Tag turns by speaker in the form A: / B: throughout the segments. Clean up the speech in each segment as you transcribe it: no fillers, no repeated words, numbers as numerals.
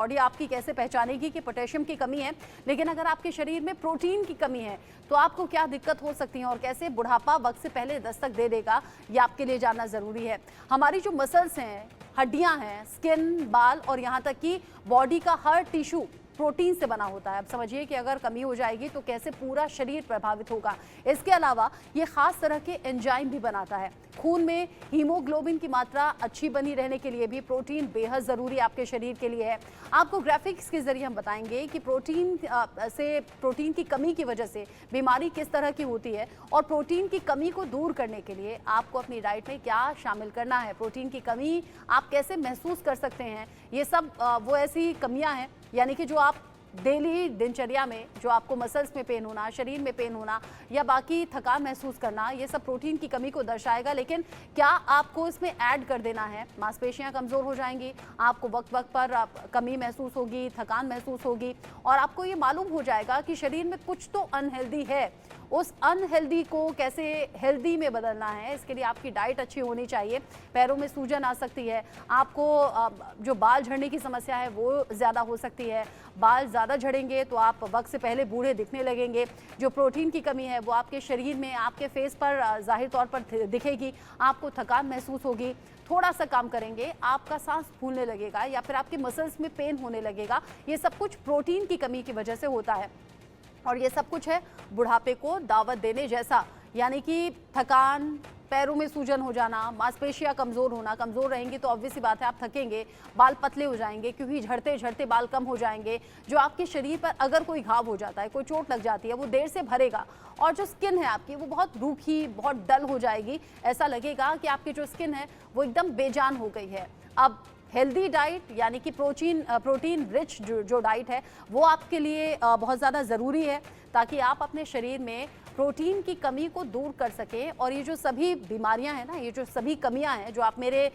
A: Body आपकी कैसे पहचानेगी कि पोटेशियम की कमी है। लेकिन अगर आपके शरीर में प्रोटीन की कमी है तो आपको क्या दिक्कत हो सकती है और कैसे बुढ़ापा वक्त से पहले दस्तक दे देगा, ये आपके लिए जानना जरूरी है। हमारी जो मसल्स हैं, हड्डियां हैं, स्किन, बाल और यहाँ तक कि बॉडी का हर टिश्यू प्रोटीन से बना होता है। अब समझिए कि अगर कमी हो जाएगी तो कैसे पूरा शरीर प्रभावित होगा। इसके अलावा ये खास तरह के एंजाइम भी बनाता है। खून में हीमोग्लोबिन की मात्रा अच्छी बनी रहने के लिए भी प्रोटीन बेहद ज़रूरी आपके शरीर के लिए है। आपको ग्राफिक्स के जरिए हम बताएंगे कि प्रोटीन की कमी की वजह से बीमारी किस तरह की होती है और प्रोटीन की कमी को दूर करने के लिए आपको अपनी डाइट में क्या शामिल करना है, प्रोटीन की कमी आप कैसे महसूस कर सकते हैं। ये सब वो ऐसी कमियां हैं यानी कि जो आप डेली दिनचर्या में, जो आपको मसल्स में पेन होना, शरीर में पेन होना या बाकी थकान महसूस करना, ये सब प्रोटीन की कमी को दर्शाएगा। लेकिन क्या आपको इसमें ऐड कर देना है, मांसपेशियां कमज़ोर हो जाएंगी, आपको वक्त वक्त पर कमी महसूस होगी, थकान महसूस होगी और आपको ये मालूम हो जाएगा कि शरीर में कुछ तो अनहेल्दी है। उस अनहेल्दी को कैसे हेल्दी में बदलना है, इसके लिए आपकी डाइट अच्छी होनी चाहिए। पैरों में सूजन आ सकती है, आपको जो बाल झड़ने की समस्या है वो ज़्यादा हो सकती है। बाल ज़्यादा झड़ेंगे तो आप वक्त से पहले बूढ़े दिखने लगेंगे। जो प्रोटीन की कमी है वो आपके शरीर में, आपके फेस पर जाहिर तौर पर दिखेगी। आपको थकान महसूस होगी, थोड़ा सा काम करेंगे आपका सांस फूलने लगेगा या फिर आपके मसल्स में पेन होने लगेगा। ये सब कुछ प्रोटीन की कमी की वजह से होता है और ये सब कुछ है बुढ़ापे को दावत देने जैसा, यानी कि थकान, पैरों में सूजन हो जाना, मांसपेशियां कमज़ोर होना। कमज़ोर रहेंगी तो ऑब्वियस सी बात है आप थकेंगे, बाल पतले हो जाएंगे क्योंकि झड़ते झड़ते बाल कम हो जाएंगे। जो आपके शरीर पर अगर कोई घाव हो जाता है, कोई चोट लग जाती है, वो देर से भरेगा और जो स्किन है आपकी वो बहुत रूखी, बहुत डल हो जाएगी। ऐसा लगेगा कि आपकी जो स्किन है वो एकदम बेजान हो गई है। अब हेल्दी डाइट यानी कि प्रोटीन रिच जो डाइट है वो आपके लिए बहुत ज़्यादा ज़रूरी है ताकि आप अपने शरीर में प्रोटीन की कमी को दूर कर सकें। और ये जो सभी बीमारियां हैं ना, ये जो सभी कमियां हैं जो आप मेरे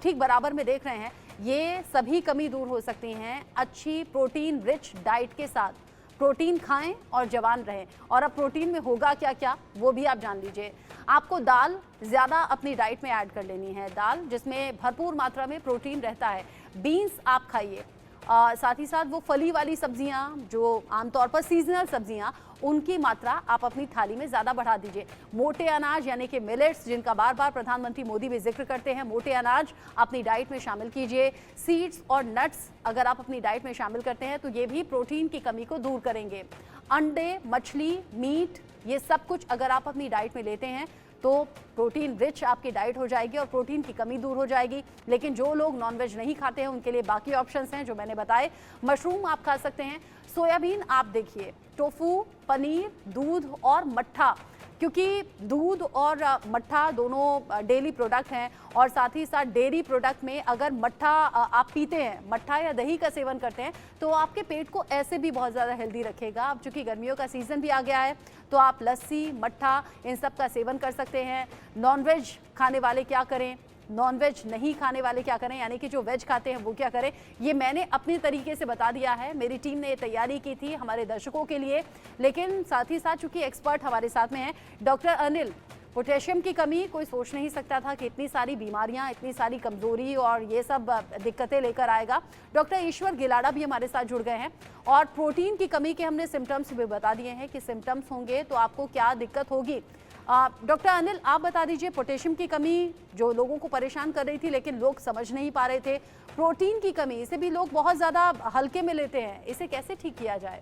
A: ठीक बराबर में देख रहे हैं, ये सभी कमी दूर हो सकती हैं अच्छी प्रोटीन रिच डाइट के साथ। प्रोटीन खाएं और जवान रहें। और अब प्रोटीन में होगा क्या क्या वो भी आप जान लीजिए। आपको दाल ज़्यादा अपनी डाइट में ऐड कर लेनी है, दाल जिसमें भरपूर मात्रा में प्रोटीन रहता है। बीन्स आप खाइए, साथ ही साथ वो फली वाली सब्जियां जो आमतौर पर सीजनल सब्जियां, उनकी मात्रा आप अपनी थाली में ज़्यादा बढ़ा दीजिए। मोटे अनाज यानी कि मिलेट्स, जिनका बार बार प्रधानमंत्री मोदी भी जिक्र करते हैं, मोटे अनाज अपनी डाइट में शामिल कीजिए। सीड्स और नट्स अगर आप अपनी डाइट में शामिल करते हैं तो ये भी प्रोटीन की कमी को दूर करेंगे। अंडे, मछली, मीट, ये सब कुछ अगर आप अपनी डाइट में लेते हैं तो प्रोटीन रिच आपकी डाइट हो जाएगी और प्रोटीन की कमी दूर हो जाएगी। लेकिन जो लोग नॉनवेज नहीं खाते हैं उनके लिए बाकी ऑप्शंस हैं जो मैंने बताए। मशरूम आप खा सकते हैं, सोयाबीन आप देखिए, टोफू, पनीर, दूध और मट्ठा, क्योंकि दूध और मट्ठा दोनों डेली प्रोडक्ट हैं और साथ ही साथ डेयरी प्रोडक्ट में अगर मट्ठा आप पीते हैं, मट्ठा या दही का सेवन करते हैं तो आपके पेट को ऐसे भी बहुत ज़्यादा हेल्दी रखेगा। अब चूंकि गर्मियों का सीज़न भी आ गया है तो आप लस्सी, मट्ठा, इन सब का सेवन कर सकते हैं। नॉनवेज खाने वाले क्या करें, नॉनवेज नहीं खाने वाले क्या करें, यानी कि जो वेज खाते हैं वो क्या करें, ये मैंने अपने तरीके से बता दिया है। मेरी टीम ने ये तैयारी की थी हमारे दर्शकों के लिए। लेकिन साथ ही साथ चूंकि एक्सपर्ट हमारे साथ में हैं डॉक्टर अनिल, पोटेशियम की कमी कोई सोच नहीं सकता था कि इतनी सारी बीमारियां, इतनी सारी कमजोरी और ये सब दिक्कतें लेकर आएगा। डॉक्टर ईश्वर गिलाड़ा भी हमारे साथ जुड़ गए हैं और प्रोटीन की कमी के हमने सिम्टम्स भी बता दिए हैं कि सिम्टम्स होंगे तो आपको क्या दिक्कत होगी। डॉक्टर अनिल, आप बता दीजिए, पोटेशियम की कमी जो लोगों को परेशान कर रही थी लेकिन लोग समझ नहीं पा रहे थे, प्रोटीन की कमी इसे भी लोग बहुत ज़्यादा हल्के में लेते हैं, इसे कैसे ठीक किया जाए?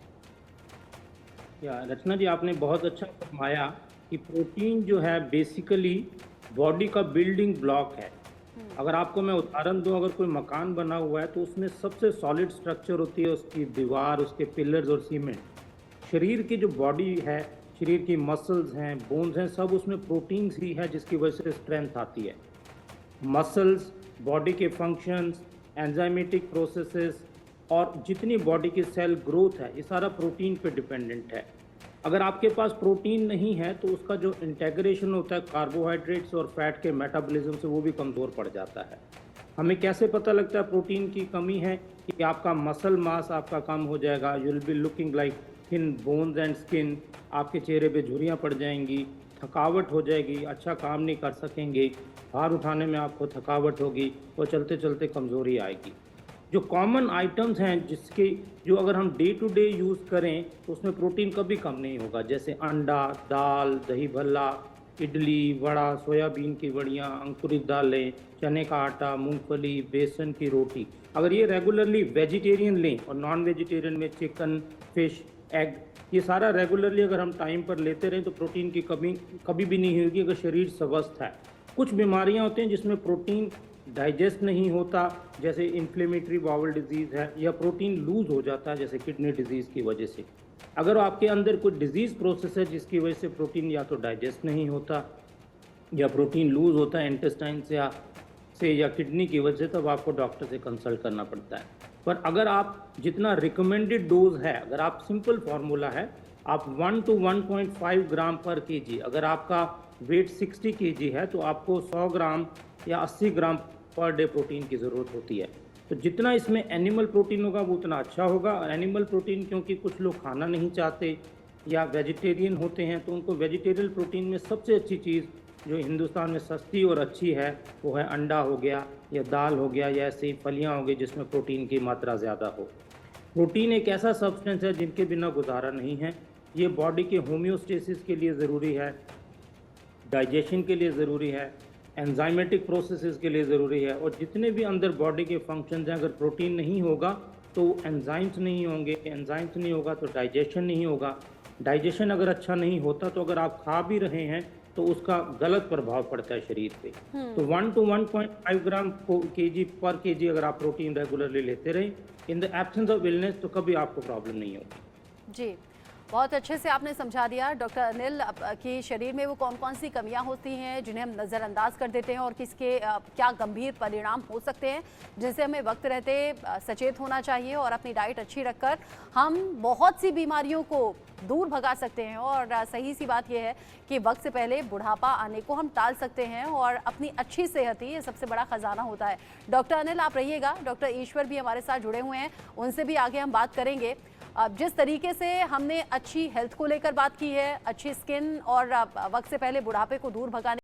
B: रचना जी, आपने बहुत अच्छा फरमाया कि प्रोटीन जो है बेसिकली बॉडी का बिल्डिंग ब्लॉक है। अगर आपको मैं उदाहरण दूं, अगर कोई मकान बना हुआ है तो उसमें सबसे सॉलिड स्ट्रक्चर होती है उसकी दीवार, उसके पिलर्स और सीमेंट। शरीर की जो बॉडी है, शरीर की मसल्स हैं, बोन्स हैं, सब उसमें प्रोटीन्स ही है जिसकी वजह से स्ट्रेंथ आती है। मसल्स, बॉडी के फंक्शंस, एंजाइमेटिक प्रोसेसेस और जितनी बॉडी की सेल ग्रोथ है, ये सारा प्रोटीन पे डिपेंडेंट है। अगर आपके पास प्रोटीन नहीं है तो उसका जो इंटेग्रेशन होता है कार्बोहाइड्रेट्स और फैट के मेटाबॉलिज्म से, वो भी कमज़ोर पड़ जाता है। हमें कैसे पता लगता है प्रोटीन की कमी है? कि आपका मसल मास आपका कम हो जाएगा, you will be looking like thin bones and skin, आपके चेहरे पे झुर्रियाँ पड़ जाएंगी, थकावट हो जाएगी, अच्छा काम नहीं कर सकेंगे, भार उठाने में आपको थकावट होगी और चलते चलते कमज़ोरी आएगी। जो कॉमन आइटम्स हैं जिसके जो अगर हम डे टू डे यूज़ करें तो उसमें प्रोटीन कभी कम नहीं होगा, जैसे अंडा, दाल, दही भल्ला, इडली, वड़ा, सोयाबीन की वड़ियाँ, अंकुरित दालें, चने का आटा, मूंगफली, बेसन की रोटी। अगर ये रेगुलरली वेजिटेरियन लें और नॉन वेजिटेरियन में चिकन, फिश, एग, ये सारा रेगुलरली अगर हम टाइम पर लेते रहें तो प्रोटीन की कमी कभी भी नहीं होगी अगर शरीर स्वस्थ है। कुछ बीमारियां होती हैं जिसमें प्रोटीन डाइजेस्ट नहीं होता, जैसे इन्फ्लेमेटरी बाउल डिजीज़ है, या प्रोटीन लूज़ हो जाता है जैसे किडनी डिजीज़ की वजह से। अगर आपके अंदर कोई डिजीज़ प्रोसेस है जिसकी वजह से प्रोटीन या तो डाइजेस्ट नहीं होता या प्रोटीन लूज़ होता है इंटेस्टाइन से या किडनी की वजह से, तब आपको डॉक्टर से कंसल्ट करना पड़ता है। पर अगर आप जितना रिकमेंडेड डोज है, अगर आप सिंपल फार्मूला है, आप 1 to 1.5 ग्राम पर केजी, अगर आपका वेट 60 केजी है तो आपको 100 ग्राम या 80 ग्राम पर डे प्रोटीन की ज़रूरत होती है। तो जितना इसमें एनिमल प्रोटीन होगा वो उतना अच्छा होगा। एनिमल प्रोटीन क्योंकि कुछ लोग खाना नहीं चाहते या वेजिटेरियन होते हैं, तो उनको वेजिटेरियल प्रोटीन में सबसे अच्छी चीज़ जो हिंदुस्तान में सस्ती और अच्छी है वो है अंडा हो गया या दाल हो गया या ऐसी फलियाँ हो गई जिसमें प्रोटीन की मात्रा ज़्यादा हो। प्रोटीन एक ऐसा सब्सटेंस है जिनके बिना गुजारा नहीं है। ये बॉडी के होम्योस्टेसिस के लिए ज़रूरी है, डाइजेशन के लिए ज़रूरी है, एंजाइमेटिक प्रोसेसेस के लिए ज़रूरी है, और जितने भी अंदर बॉडी के फंक्शंस हैं, अगर प्रोटीन नहीं होगा तो एंजाइम्स नहीं होंगे, एंजाइम्स नहीं होगा तो डाइजेशन नहीं होगा, डाइजेशन अगर अच्छा नहीं होता तो अगर आप खा भी रहे हैं तो उसका गलत प्रभाव पड़ता है शरीर पे। तो 1 to 1.5 ग्राम केजी पर केजी अगर आप प्रोटीन रेगुलरली लेते रहें in the absence of illness तो कभी आपको प्रॉब्लम नहीं होगी।
A: जी, बहुत अच्छे से आपने समझा दिया डॉक्टर अनिल कि शरीर में वो कौन कौन सी कमियां होती हैं जिन्हें हम नज़रअंदाज कर देते हैं और किसके क्या गंभीर परिणाम हो सकते हैं, जिनसे हमें वक्त रहते सचेत होना चाहिए और अपनी डाइट अच्छी रखकर हम बहुत सी बीमारियों को दूर भगा सकते हैं। और सही सी बात यह है कि वक्त से पहले बुढ़ापा आने को हम टाल सकते हैं और अपनी अच्छी सेहत ही ये सबसे बड़ा खजाना होता है। डॉक्टर अनिल आप रहिएगा, डॉक्टर ईश्वर भी हमारे साथ जुड़े हुए हैं, उनसे भी आगे हम बात करेंगे। अब जिस तरीके से हमने अच्छी हेल्थ को लेकर बात की है, अच्छी स्किन और वक्त से पहले बुढ़ापे को दूर भगाने